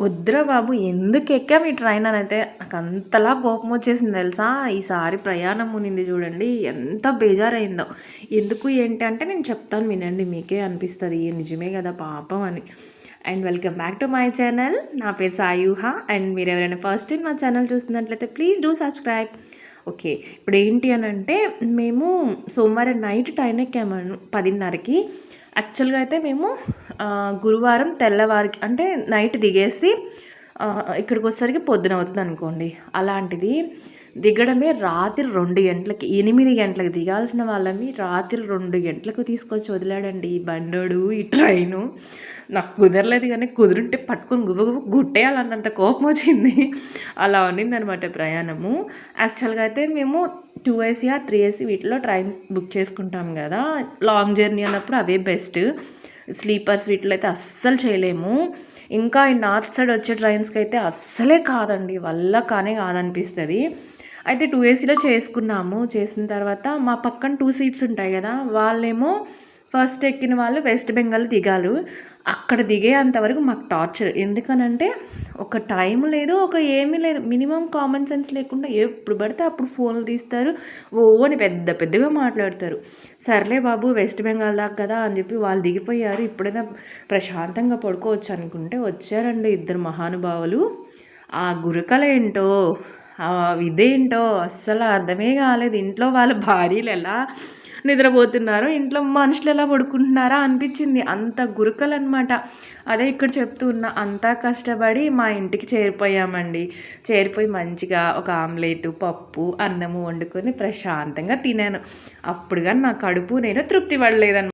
వద్దురా బాబు! ఎందుకెక్కాం ఈ ట్రైన్ అనైతే నాకంతలా కోపం వచ్చేసింది తెలుసా! ఈసారి ప్రయాణం ఉన్నింది చూడండి ఎంత బేజారయిందో. ఎందుకు ఏంటి అంటే నేను చెప్తాను వినండి. మీకే అనిపిస్తది నిజమే కదా పాపం అని. And welcome back to my channel. నా పేరు సాయూహ. అండ్ మీరెవరైనా ఫస్ట్ టైం మా ఛానల్ చూస్తున్నట్లయితే ప్లీజ్ డూ సబ్స్క్రైబ్. ఓకే. ఇప్పుడేంటి అనంటే మేము సోమవారం నైట్ ట్రైన్ ఎక్కాము 10:30కి. యాక్చువల్‌గా అయితే మేము గురువారం తెల్లవారికి అంటే నైట్ దిగేసి ఇక్కడికొచ్చేసరికి పొద్దున అవుతుందనుకోండి. అలాంటిది దిగడమే రాత్రి 2 గంటలకి. 8 గంటలకు దిగాల్సిన వాళ్ళని రాత్రి 2 గంటలకు తీసుకొచ్చి వదిలాడండి ఈ బండోడు, ఈ ట్రైను. నాకు కుదరలేదు గానీ కుదురుంటే పట్టుకొని గుబగుబ గుట్టేయాలన్నంత కోపమొచ్చింది. అలా ఉన్నిందనమాట ప్రయాణము. యాక్చువల్‌గా అయితే మేము 2 ఏసీ ఆర్ 3 ఏసీ వీటిలో ట్రైన్ బుక్ చేసుకుంటాం గదా! లాంగ్ జర్నీ అన్నప్పుడు అవే బెస్ట్. స్లీపర్స్ వీటిలో అయితే అస్సలు చేయలేము. ఇంకా ఈ నార్త్ సైడ్ వచ్చే ట్రైన్స్‌కైతే అస్సలే కాదండి. వల్ల కానే కాదనిపిస్తది. అయితే 2 ఏసీలో చేసుకున్నాము. చేసిన తర్వాత మా పక్కన 2 సీట్స్ ఉంటాయి గదా! వాళ్ళేమో ఫస్ట్ ఎక్కిన వాళ్ళు వెస్ట్ బెంగాల్ దిగారు. అక్కడ దిగేంత వరకు మాకు టార్చర్. ఎందుకనంటే ఒక టైం లేదు, ఒక ఏమీ లేదు. మినిమమ్ కామన్ సెన్స్ లేకుండా ఎప్పుడు పడితే అప్పుడు ఫోన్లు తీస్తారు. ఓ అని పెద్ద పెద్దగా మాట్లాడతారు. సర్లే బాబు వెస్ట్ బెంగాల్ దాకా కదా అని చెప్పి వాళ్ళు దిగిపోయారు. ఇప్పుడైనా ప్రశాంతంగా పడుకోవచ్చు అనుకుంటే వచ్చారండి ఇద్దరు మహానుభావులు. ఆ గురకలేంటో ఇదేంటో అస్సలు అర్థమే కాలేదు. ఇంట్లో వాళ్ళ భార్యలు ఎలా నిద్రపోతున్నారో ఇంట్లో మనుషులు ఎలా పడుకుంటున్నారా అనిపించింది. అంత గురకలనమాట. అదే ఇక్కడ చెప్తూ ఉన్నా. అంతా కష్టపడి మా ఇంటికి చేరిపోయామండి. చేరిపోయి మంచిగా ఒక ఆమ్లెటు, పప్పు, అన్నము వండుకొని ప్రశాంతంగా తినాను. అప్పుడు గాని నా కడుపు నేను తృప్తి పడలేదనమాట.